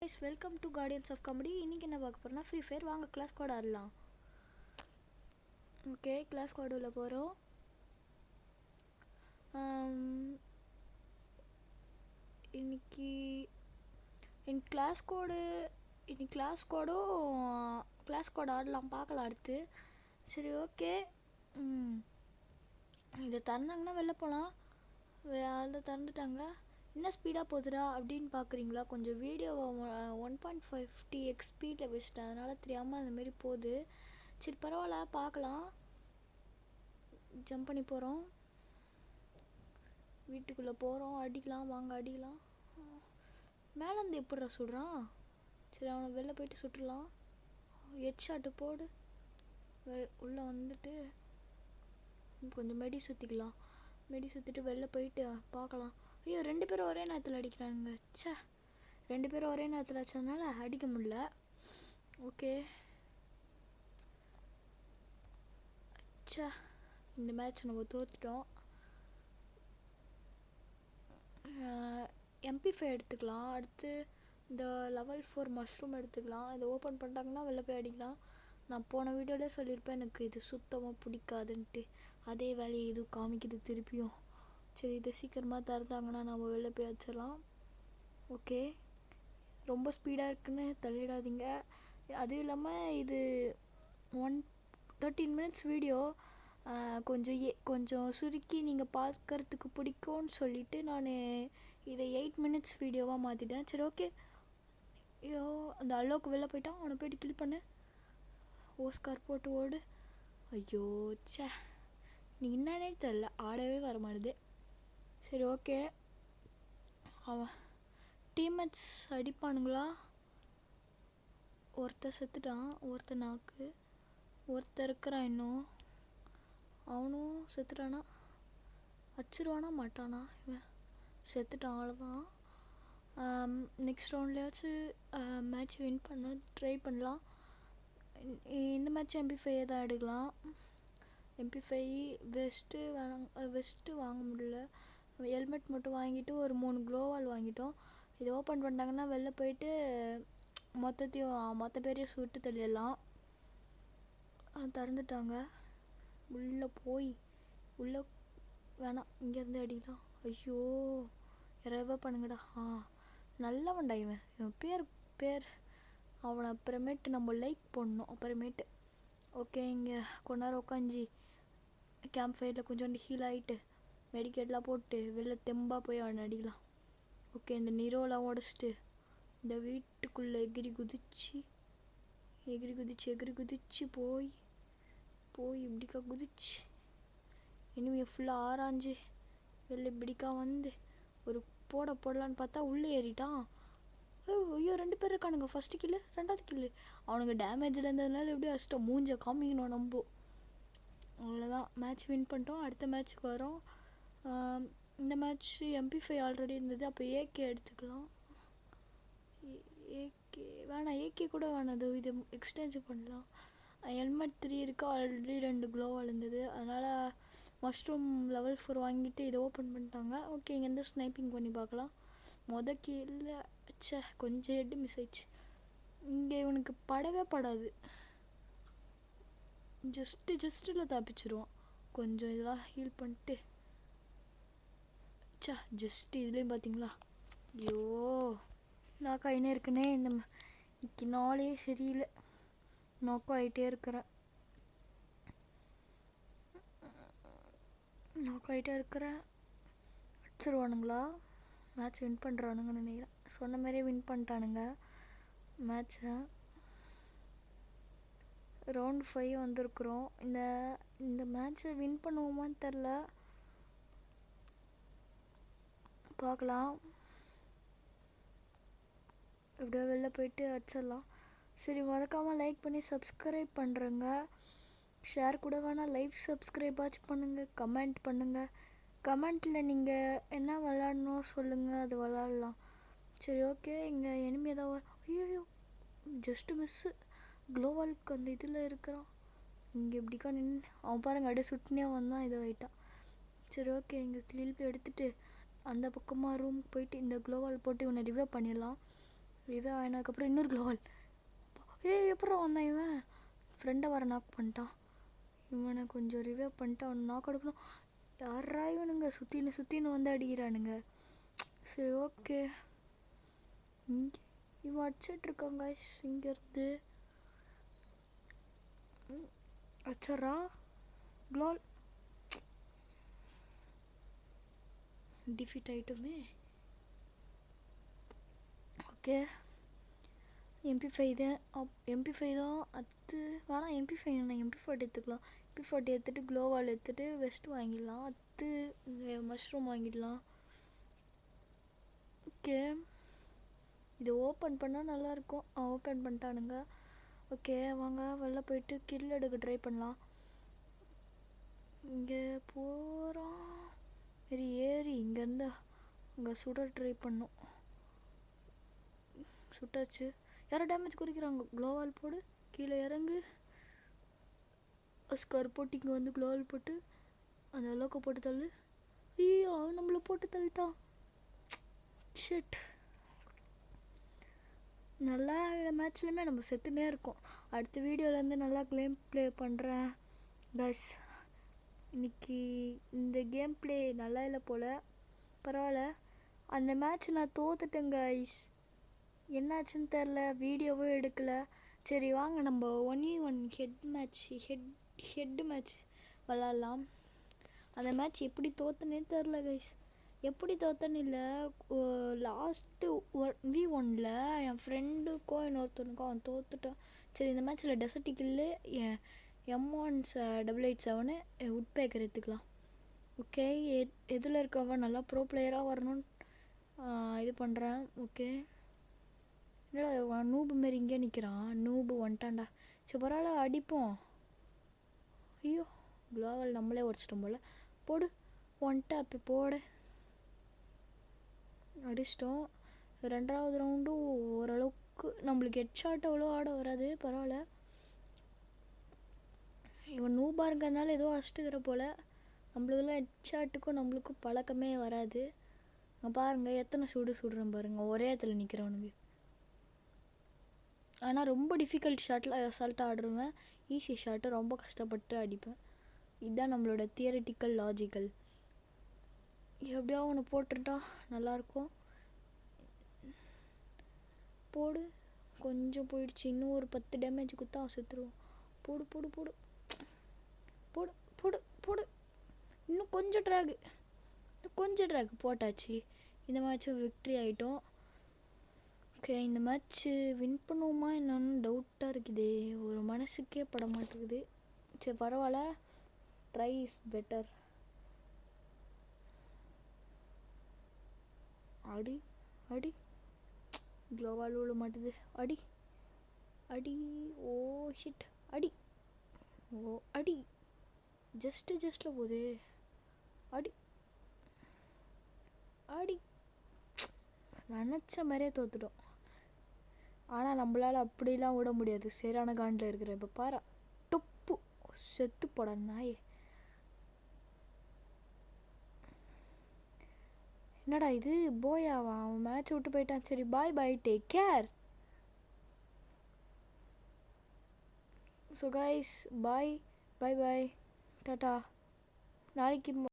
guys, welcome to Guardians of Comedy. இன்னைக்கு என்ன பார்க்க போறோம்னா ஃப்ரீ ஃபயர். வாங்க கிளாஸ் கோட் ஆடலாம். ஓகே, கிளாஸ் கோட் உள்ள போறோம். இன்னைக்கு கிளாஸ் கோட் ஆடலாம், பார்க்கலாம் அடுத்து. சரி, ஓகே. இதை திறந்தாங்கன்னா வெளில போகலாம். அதை திறந்துட்டாங்க. என்ன ஸ்பீடாக போகுதுடா அப்படின்னு பார்க்குறீங்களா? கொஞ்சம் வீடியோவை 1.50x ஸ்பீடில் வச்சுட்டேன், அதனால் தெரியாமல் அந்தமாரி போகுது. சரி, பரவாயில்ல, பார்க்கலாம். ஜம்ப் பண்ணி போகிறோம், வீட்டுக்குள்ளே போகிறோம். அடிக்கலாம், வாங்க அடிக்கலாம். மேலேருந்து எப்படிடா சுடுறான்? சரி, அவனை வெளில போயிட்டு சுட்டுடலாம். ஹெட் ஷாட்டு போடு. உள்ளே வந்துட்டு கொஞ்சம் மெடி சுற்றிக்கலாம். மெடி சுற்றிட்டு வெளில போயிட்டு பார்க்கலாம். ஐயோ, 2 பேரும் ஒரே நேரத்தில் அடிக்கிறானுங்க. ச்சே, 2 பேரும் ஒரே நேரத்தில் அடிச்சதுனால அடிக்க முடியல. ஓகே, ச்சே, இந்த மேட்ச் நம்ம தோத்துட்டோம். MP5 எடுத்துக்கலாம். அடுத்து இந்த லெவல் 4 மஷ்ரூம் எடுத்துக்கலாம். இதை ஓப்பன் பண்ணிட்டாங்கன்னா வெளில போய் அடிக்கலாம். நான் போன வீடியோவிலே சொல்லியிருப்பேன் எனக்கு இது சுத்தமாக பிடிக்காதுன்ட்டு. அதே வேலையை இது காமிக்குது திருப்பியும். சரி, இதை சீக்கிரமாக திறந்தாங்கன்னா நம்ம வெளில போய் வச்சிடலாம். ஓகே, ரொம்ப ஸ்பீடாக இருக்குன்னு தள்ளிடாதீங்க. அதுவும் இல்லாமல் இது 13 மினிட்ஸ் வீடியோ. கொஞ்சம் சுருக்கி நீங்கள் பார்க்கறதுக்கு பிடிக்கும்னு சொல்லிட்டு நான் இதை 8 மினிட்ஸ் வீடியோவாக மாற்றிட்டேன். சரி, ஓகே. ஐயோ, அந்த அளவுக்கு வெளில போயிட்டான். அவனை போயிட்டு கில் பண்ணு. ஓஸ்கார் போட்டு ஓடு. ஐயோ, ச்சே, நீ என்னன்னே தெரில, ஆடவே வர மாட்டுது. சரி, ஓகே. அவன் டீம்மேட்ஸ் அடிப்பானுங்களா? ஒருத்தர் செத்துட்டான், ஒருத்தர் நாக்கு, ஒருத்தர் இருக்கிறான் இன்னும். அவனும் செத்துட்டானா? அடிச்சிருவானா மாட்டானா? இவன் செத்துட்டான், அவ்வளோதான். நெக்ஸ்ட் ரவுண்ட்லேயாச்சும் மேட்ச் வின் பண்ண ட்ரை பண்ணலாம். இந்த மேட்ச் MP5 தான் எடுக்கலாம். MP5 வெஸ்ட்டு வாங்க முடியல. ஹெல்மெட் மட்டும் வாங்கிட்டு ஒரு 3 க்ளோவால் வாங்கிட்டோம். இதை ஓப்பன் பண்ணிட்டாங்கன்னா வெளில போயிட்டு மொத்த பேரையும் சுட்டு தள்ளிடலாம். திறந்துட்டாங்க. உள்ளே வேணாம், இங்கேருந்து அடிக்கலாம். ஐயோ, இரவா பண்ணுங்கடா. நல்லவன்டா இவன் பேர் அவனை அப்புறமேட்டு நம்ம லைக் பண்ணணும் அப்புறமேட்டு. ஓகே, இங்கே கொஞ்ச நேரம் உட்காந்து கேம்ப் ஃபயரில் கொஞ்சோண்டு ஹீல் ஆகிட்டு மெடிக்கெட்லாம் போட்டு வெளில தெம்பாக போய் அவனை அடிக்கலாம். ஓகே, இந்த நீரோலாம் உடச்சிட்டு இந்த வீட்டுக்குள்ளே எகிரி குதிச்சு போய் இப்படிக்கா குதிச்சு இனிமே ஃபுல்லாக ஆராய்ஞ்சு வெளில இப்படிக்கா வந்து ஒரு போடலான்னு பார்த்தா உள்ளே ஏறிட்டான். ஐயோ, 2 பேர் இருக்கானுங்க. ஃபர்ஸ்ட் கில்லு, 2வது கில்லு. அவனுங்க டேமேஜில் இருந்ததுனால எப்படியும் அடிச்சிட்டோம். மூஞ்ச காமிக்கணும் நம்ம. அவ்வளோதான், மேட்ச் வின் பண்ணிட்டோம். அடுத்த மேட்ச்சுக்கு வரோம். இந்த மேட்ச் MP5 ஆல்ரெடி இருந்தது, அப்போ AK எடுத்துக்கலாம். AK கூட வேணாது, இது எக்ஸ்சேஞ்ச் பண்ணலாம். ஹெல்மெட் 3 இருக்குது, ஆல்ரெடி 2 க்ளோவால் இருந்தது, அதனால் மஷ்ரூம் லெவல் 4 வாங்கிட்டு இதை ஓப்பன் பண்ணிட்டாங்க. ஓகே, இங்கேருந்து ஸ்னைப்பிங் பண்ணி பார்க்கலாம். இல்லை, ச்சே, கொஞ்சம் ஹெட் மிஸ் ஆயிடுச்சு. இங்கே இவனுக்கு படவே படாது. ஜஸ்ட்டில் தப்பிச்சிருவான். கொஞ்சம் இதெல்லாம் ஹீல் பண்ணிட்டு ஜஸ்ட் இதுலேயும் பார்த்தீங்களா? ஐயோ, நான் கையினே இருக்குன்னே. இன்னைக்கு நாளே சரியில்லை, நோக்கம் ஆகிட்டே இருக்கிறேன். அடிச்சிருவானுங்களா? மேட்ச் வின் பண்ணுறானுங்கன்னு நினைக்கிறேன். சொன்ன மாதிரியே வின் பண்ணிட்டானுங்க மேட்ச்சை. ரவுண்ட் 5 வந்திருக்குறோம். இந்த மேட்ச்சை வின் பண்ணுவோமான்னு தெரில, பார்க்கலாம். எப்படியோ வெளில போயிட்டு அடிச்சிடலாம். சரி, மறக்காமல் லைக் பண்ணி சப்ஸ்கிரைப் பண்ணுறேங்க. ஷேர் கூட வேணாம், லைவ் சப்ஸ்கிரைப் ஆச்சு பண்ணுங்கள். கமெண்ட் பண்ணுங்கள். கமெண்ட்டில் நீங்கள் என்ன விளாடணும் சொல்லுங்கள், அது விளாட்லாம். சரி, ஓகே. இங்கே எனிமி ஏதாவது ஐயோ, ஜஸ்ட்டு மிஸ்ஸு. க்ளோவாலுக்கு அந்த இதில் இருக்கிறான். இங்கே எப்படிக்கா நின்று அவன் பாருங்க அப்படியே சுட்டுனே வந்தான், இதை ஆகிட்டான். சரி, ஓகே. இங்கே கிளில் எடுத்துகிட்டு அந்த பக்கமாக ரூமுக்கு போயிட்டு இந்த க்ளோவால் போட்டு இவனை ரிவைவ் பண்ணிடலாம். ரிவே ஆனதுக்கப்புறம் இன்னொரு க்ளோவால். எப்பறம் வந்தான் இவன்? ஃப்ரெண்டை வர நாக் பண்ணிட்டான். இவனை கொஞ்சம் ரிவே பண்ணிட்டு அவனை நாக் எடுக்கணும். யாரா இவனுங்க சுத்தின்னு வந்து அடிக்கிறானுங்க. சரி ஓகே, இவன் அடிச்சிட்டு இருக்காங்க இங்கேருந்து. அச்சரா க்ளோல் டிஃபீட் ஆகிட்டோமே. ஓகே, MP5 தான். அடுத்து வேணாம் MP5 நான் MP40 எடுத்துக்கலாம். MP40 எடுத்துகிட்டு க்ளோவால் எடுத்துகிட்டு வெஸ்ட் வாங்கிடலாம். அடுத்து மஷ்ரூம் வாங்கிடலாம். ஓகே, இது ஓப்பன் பண்ணால் நல்லாயிருக்கும். ஓப்பன் பண்ணிட்டானுங்க. ஓகே வாங்க வெளில போயிட்டு கில் எடுக்க ட்ரை பண்ணலாம். இங்கே போகிறோம். சரி ஏறி இங்கேருந்து அங்கே சுட ட்ரை பண்ணோம். சுட்டாச்சு. யாரோ டேமேஜ் குறிக்கிறாங்க. க்ளோவால் போடு, கீழே இறங்கு. ஸ்கர் போட்டு இங்கே வந்து க்ளோவால் போட்டு அந்த அளவுக்கு போட்டு தள்ளு. ஐயோ அவன் நம்மளை போட்டு தள்ளிட்டான். ஷிட். நல்லா மேட்ச்லையுமே நம்ம செத்துனே இருக்கோம். அடுத்த வீடியோலேருந்து நல்லா கேம் ப்ளே பண்ணுறேன் பஸ். இன்னைக்கு இந்த கேம் ப்ளே நல்லா இல்லை போல். பரவாயில்ல. அந்த மேட்ச் நான் தோத்துட்டேன் கைஸ். என்னாச்சுன்னு தெரில, வீடியோவும் எடுக்கலை. சரி வாங்க நம்ம 1v1 ஹெட் மேட்ச் விளாட்லாம். அந்த மேட்ச் எப்படி தோத்துனே தெரில கைஸ். எப்படி தோத்தன்னு இல்லை, லாஸ்ட்டு 1v1ல் என் ஃப்ரெண்டுக்கோ இன்னொருத்தனுக்கோ அவன் தோத்துட்டான். சரி இந்த மேட்ச்சில் டெசர்ட்டிக்கில்லு M18887 உட்பேக்கர் எடுத்துக்கலாம். ஓகே, எதில் இருக்கவன் நல்லா ப்ரோ பிளேயராக வரணும்னு இது பண்ணுறேன். ஓகே, என்னடா நூபு மாரி இங்கே நிற்கிறான். நூபு வந்துட்டான்டா. சரி பரவாயில்ல அடிப்போம். ஐயோ க்ளோவால் நம்மளே உடச்சிட்டோம் போல். போடு வந்துட்டா அப்போ போடு. அடிச்சிட்டோம். ரெண்டாவது ரவுண்டும் ஓரளவுக்கு நம்மளுக்கு ஹெட் ஷாட் அவ்வளோ ஆட வராது. பரவாயில்ல. இவன் நூபாக இருக்கிறதுனால ஏதோ அடிச்சுட்டுக்கிற போல். நம்மளுக்கெல்லாம் ஹெட் ஷாட்டுக்கும் நம்மளுக்கும் பழக்கமே வராது. பாருங்கள் எத்தனை சுடுறேன் பாருங்கள், ஒரே இடத்துல நிற்கிறவனுக்கு. ஆனால் ரொம்ப டிஃபிகல்ட் ஷாட்டில் அசால்ட்டாக ஆடுருவேன். ஈஸி ஷாட்டை ரொம்ப கஷ்டப்பட்டு அடிப்பேன். இதுதான் நம்மளோட தியரிட்டிக்கல் லாஜிக்கல். எப்படியோ அவனை போட்டுட்டா நல்லாயிருக்கும். போடு, கொஞ்சம் போயிடுச்சு. இன்னும் ஒரு 10 டேமேஜ் கொடுத்தா அவன் செத்துருவான். போடு போடு போடு போடு போடு போடு. இன்னும் கொஞ்சம் ட்ராக் போட்டாச்சு. இந்த மேட்ச்சு விக்ட்ரி ஆகிட்டோம். ஓகே, இந்த மேட்ச்சு வின் பண்ணுவோமா என்னன்னு டவுட்டாக இருக்குது. ஒரு மனசுக்கே பட மாட்டேங்குது. சரி பரவாயில்ல, ட்ரை இஸ் பெட்டர். அடி அடி, க்ளோவால் விழ மாட்டுது. அடி அடி, ஓ ஷிட். அடி, ஓ அடி, ஜஸ்ட்டில் போகுது. அடி அடி. நினச்ச மாதிரியே தோத்துட்டோம். ஆனால் நம்மளால் அப்படிலாம் விட முடியாது. சரியான காண்டில் இருக்கிற. இப்போ பாரு, டொப்பு செத்து போட நாயே. என்னடா இது போயாவா? அவன் மேட்ச் விட்டு போயிட்டான். சரி bye bye, take care. So guys bye bye bye, tata. நாளைக்கு